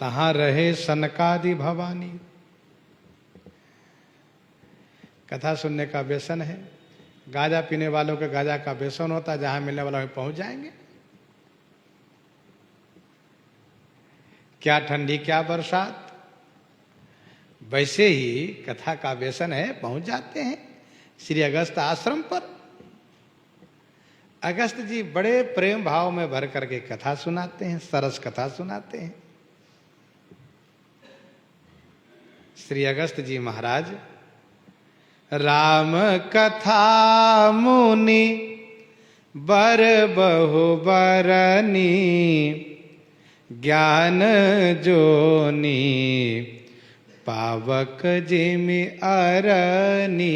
तहां रहे सनकादि भवानी। कथा सुनने का व्यसन है। गांजा पीने वालों के गांजा का व्यसन होता है, जहां मिलने वाला पहुंच जाएंगे। क्या ठंडी क्या बरसात, वैसे ही कथा का व्यसन है, पहुंच जाते हैं श्री अगस्त आश्रम पर। अगस्त जी बड़े प्रेम भाव में भर करके कथा सुनाते हैं, सरस कथा सुनाते हैं। श्री अगस्त जी महाराज राम कथा मुनि बर बहु बरनी, ज्ञान जोनी पावक जिमि अरनी।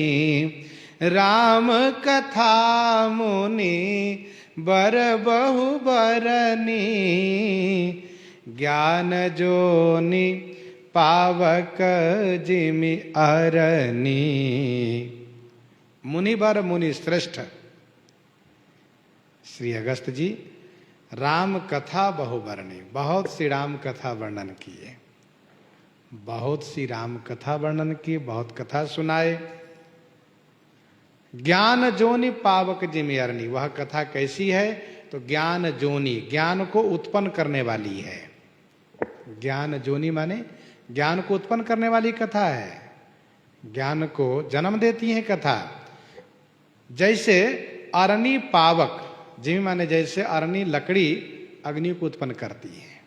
राम कथा मुनि बर बहु बरनी, ज्ञान जोनी पावक जिमि अरनी। मुनिवर मुनि श्रेष्ठ श्री अगस्त जी राम कथा बहुबरणी, बहुत सी राम कथा वर्णन किए, बहुत सी राम कथा वर्णन किए, बहुत कथा सुनाए। ज्ञान जोनि पावक जिमि अरनी, वह कथा कैसी है? तो ज्ञान जोनी, ज्ञान को उत्पन्न करने वाली है। ज्ञान जोनी माने ज्ञान को उत्पन्न करने वाली कथा है, ज्ञान को जन्म देती है कथा। जैसे अरणी पावक, जिमी माने जैसे अरणी लकड़ी अग्नि को उत्पन्न करती है,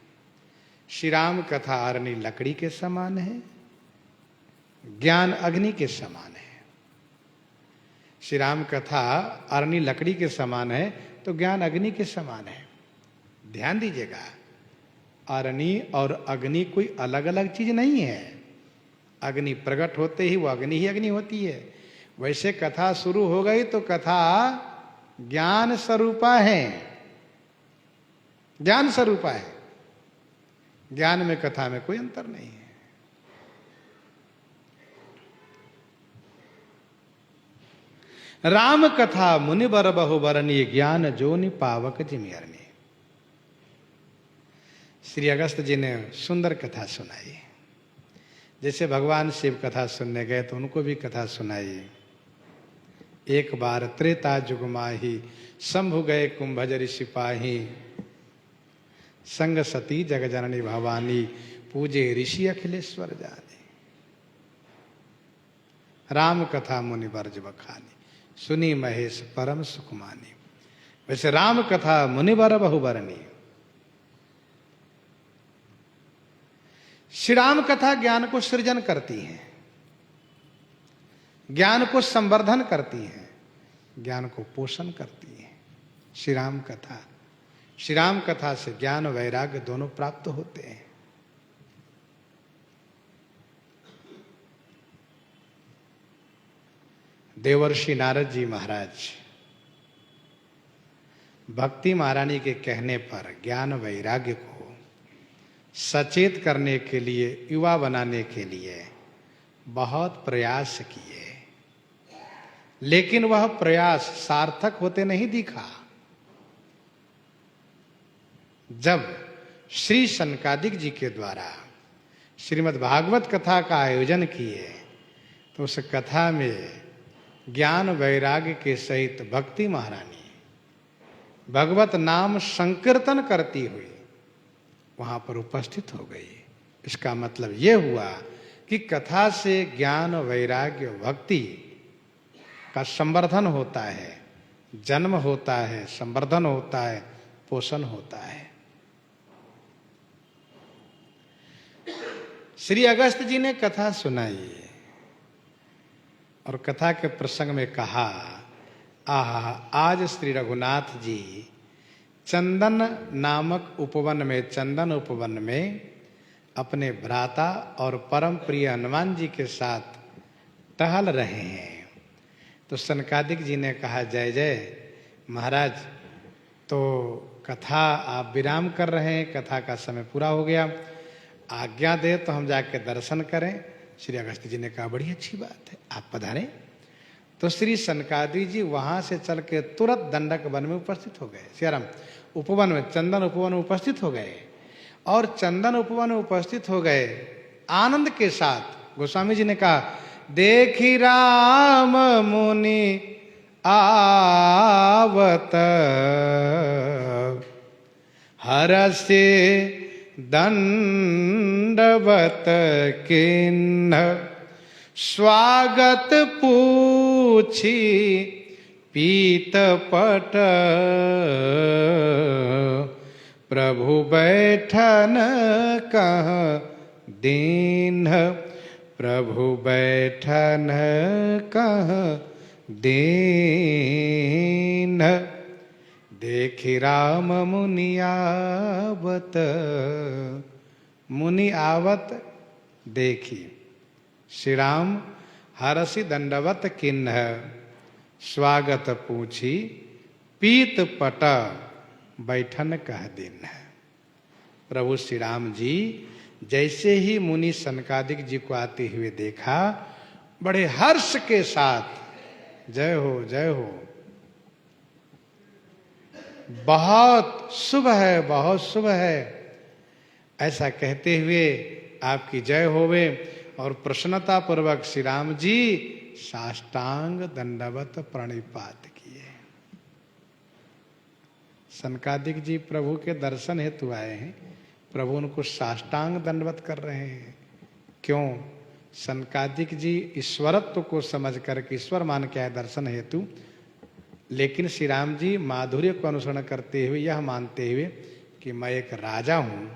श्री राम कथा अरणी लकड़ी के समान है, ज्ञान अग्नि के समान है। श्री राम कथा अरणी लकड़ी के समान है तो ज्ञान अग्नि के समान है। ध्यान दीजिएगा, अरणी और अग्नि कोई अलग अलग चीज नहीं है। अग्नि प्रकट होते ही वो अग्नि ही अग्नि होती है। वैसे कथा शुरू हो गई तो कथा ज्ञान स्वरूपा है, ज्ञान स्वरूपा है। ज्ञान में कथा में कोई अंतर नहीं है। राम कथा मुनिवर बहुबरनी, ज्ञान जोनि पावक जिमियरनी। श्री अगस्त जी ने सुंदर कथा सुनाई। जैसे भगवान शिव कथा सुनने गए तो उनको भी कथा सुनाई। एक बार त्रेता जुग माही, शंभु गए कुंभज सिपाही, संग सती जग जननी भवानी, पूजे ऋषि अखिलेश्वर जाने। राम कथा मुनि वर्ज बखानी, सुनी महेश परम सुखमानी। वैसे राम कथा मुनिवर बहुबरनी। श्री राम कथा ज्ञान को सृजन करती है, ज्ञान को संवर्धन करती है, ज्ञान को पोषण करती है। श्री राम कथा, श्री राम कथा से ज्ञान वैराग्य दोनों प्राप्त होते हैं। देवर्षि नारद जी महाराज भक्ति महारानी के कहने पर ज्ञान वैराग्य को सचेत करने के लिए, युवा बनाने के लिए बहुत प्रयास किए, लेकिन वह प्रयास सार्थक होते नहीं दिखा। जब श्री सनकादिक जी के द्वारा श्रीमद् भागवत कथा का आयोजन किए तो उस कथा में ज्ञान वैराग्य के सहित भक्ति महारानी भगवत नाम संकीर्तन करती हुई वहां पर उपस्थित हो गई। इसका मतलब यह हुआ कि कथा से ज्ञान वैराग्य भक्ति का संवर्धन होता है, जन्म होता है, संवर्धन होता है, पोषण होता है। श्री अगस्त जी ने कथा सुनाई और कथा के प्रसंग में कहा, आज श्री रघुनाथ जी चंदन नामक उपवन में, चंदन उपवन में अपने भ्राता और परम प्रिय हनुमान जी के साथ टहल रहे हैं। तो सनकादिक जी ने कहा, जय जय महाराज, तो कथा आप विराम कर रहे हैं, कथा का समय पूरा हो गया, आज्ञा दे तो हम जाके दर्शन करें। श्री अगस्त जी ने कहा, बड़ी अच्छी बात है, आप पधारें। तो श्री सनकादिक जी वहां से चल के तुरंत दंडक वन में उपस्थित हो गए। श्रीराम उपवन में, चंदन उपवन में उपस्थित हो गए और चंदन उपवन में उपस्थित हो गए आनंद के साथ। गोस्वामी जी ने कहा, देखी राम मुनि आवत, हरसे दंडवत किन्ह, स्वागत पूछी पीत पट, प्रभु बैठन कहाँ दीन, प्रभु बैठन कहाँ दीन, देखी राम मुनि आवत। मुनि आवत देखी, श्री राम हरसि दंडवत किन्ह, स्वागत पूछी पीत पट, बैठन कह दिन। प्रभु श्री राम जी जैसे ही मुनि सनकादिक जी को आते हुए देखा, बड़े हर्ष के साथ, जय हो जय हो, बहुत शुभ है, बहुत शुभ है, ऐसा कहते हुए आपकी जय होवे और प्रसन्नता पूर्वक श्री राम जी साष्टांग दंडवत प्रणिपात किए। सनकादिक जी प्रभु के दर्शन हेतु आए हैं, प्रभु उनको साष्टांग दंडवत कर रहे हैं। क्यों? सनकादिक जी ईश्वरत्व को समझ करके ईश्वर मान के आए दर्शन हेतु, लेकिन श्री राम जी माधुर्य को अनुसरण करते हुए यह मानते हुए कि मैं एक राजा हूं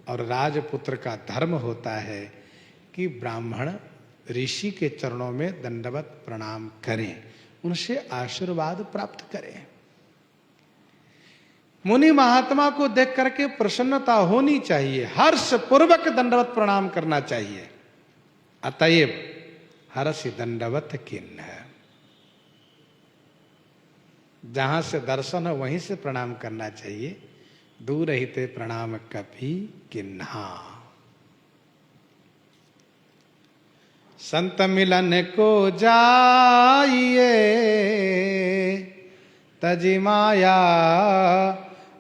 और राजपुत्र का धर्म होता है कि ब्राह्मण ऋषि के चरणों में दंडवत प्रणाम करें, उनसे आशीर्वाद प्राप्त करें। मुनि महात्मा को देख करके प्रसन्नता होनी चाहिए, हर्ष पूर्वक दंडवत प्रणाम करना चाहिए। अतएव हर्ष दंडवत किन्ह, जहां से दर्शन है वहीं से प्रणाम करना चाहिए, दूर रहते प्रणाम कभी किन्हा। संत मिलन को जाइए तजी माया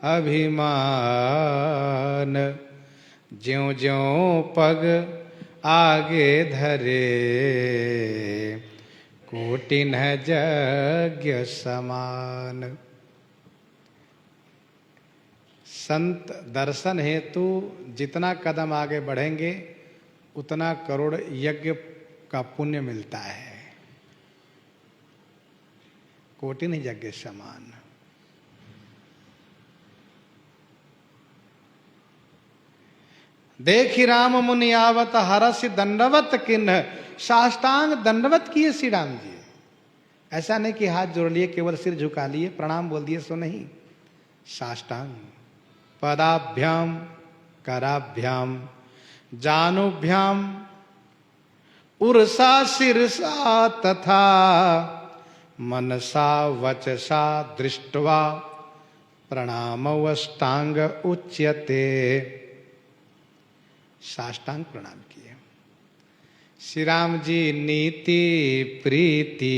अभिमान, ज्यों ज्यों पग आगे धरे कोटिन यज्ञ समान। संत दर्शन हेतु जितना कदम आगे बढ़ेंगे उतना करोड़ यज्ञ का पुण्य मिलता है, कोटिन यज्ञ समान। देखी राम मुनि आवत हरस दंडवत किन्ह, साष्टांग दंडवत किए श्री राम जी। ऐसा नहीं कि हाथ जोड़ लिए केवल सिर झुका लिए प्रणाम बोल दिए, सो नहीं, साष्टांग। पदाभ्याम कराभ्याम जानुभ्याम उर्सा शिरसा तथा मनसा वचसा दृष्ट्वा प्रणामवष्टांग उच्यते। साष्टांग प्रणाम किए। श्री राम जी नीति प्रीति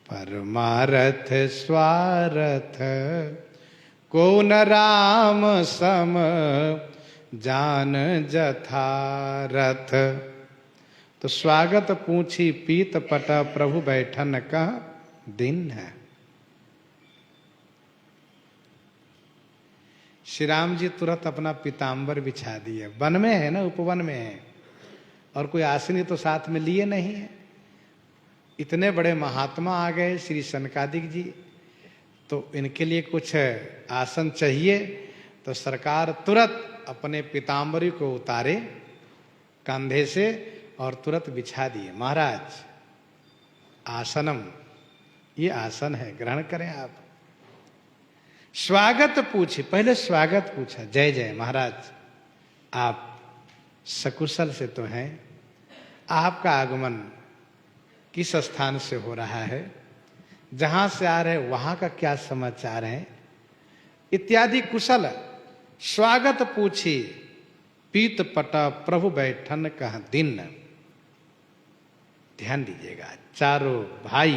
परमारथ स्वार्थ, को न राम सम जान जथारथ। तो स्वागत पूछी पीत पट प्रभु बैठन का दिन है। श्री राम जी तुरंत अपना पीताम्बर बिछा दिए। वन में है ना, उपवन में है, और कोई आसनी तो साथ में लिए नहीं है। इतने बड़े महात्मा आ गए श्री सनकादिक जी, तो इनके लिए कुछ आसन चाहिए। तो सरकार तुरंत अपने पीताम्बरी को उतारे कंधे से और तुरंत बिछा दिए। महाराज आसनम, ये आसन है, ग्रहण करें आप। स्वागत पूछे, पहले स्वागत पूछा, जय जय महाराज, आप सकुशल से तो हैं, आपका आगमन किस स्थान से हो रहा है, जहां से आ रहे वहां का क्या समाचार है, इत्यादि कुशल स्वागत पूछी। पीत पटा प्रभु बैठन कह दिन। ध्यान दीजिएगा, चारों भाई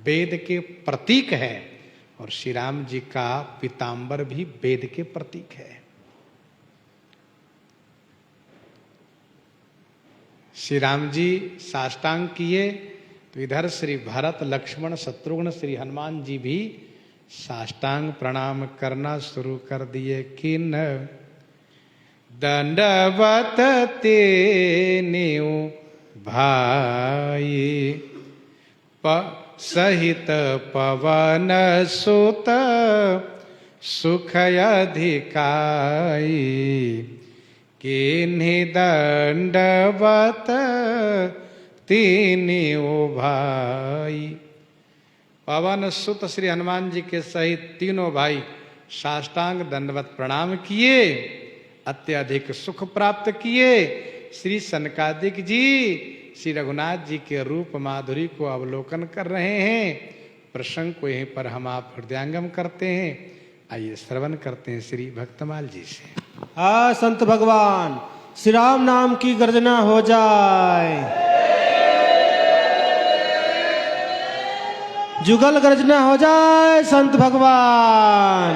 वेद के प्रतीक है और श्री राम जी का पीताम्बर भी वेद के प्रतीक है। श्री राम जी साष्टांग किए तो इधर श्री भरत लक्ष्मण शत्रुघ्न श्री हनुमान जी भी साष्टांग प्रणाम करना शुरू कर दिए। किन दंडवत तेनेऊ भाई सहित पवन सुत सुख अधिकाई, किन्हि दंडवत तीनियो भाई। पवन सुत श्री हनुमान जी के सहित तीनों भाई साष्टांग दंडवत प्रणाम किए, अत्यधिक सुख प्राप्त किए। श्री सनकादिक जी श्री रघुनाथ जी के रूप माधुरी को अवलोकन कर रहे हैं। प्रसंग को यहीं पर हम आप हृदयांगम करते हैं। आइए श्रवण करते हैं श्री भक्तमाल जी से। संत भगवान श्री राम नाम की गर्जना हो जाए, जुगल गर्जना हो जाए। संत भगवान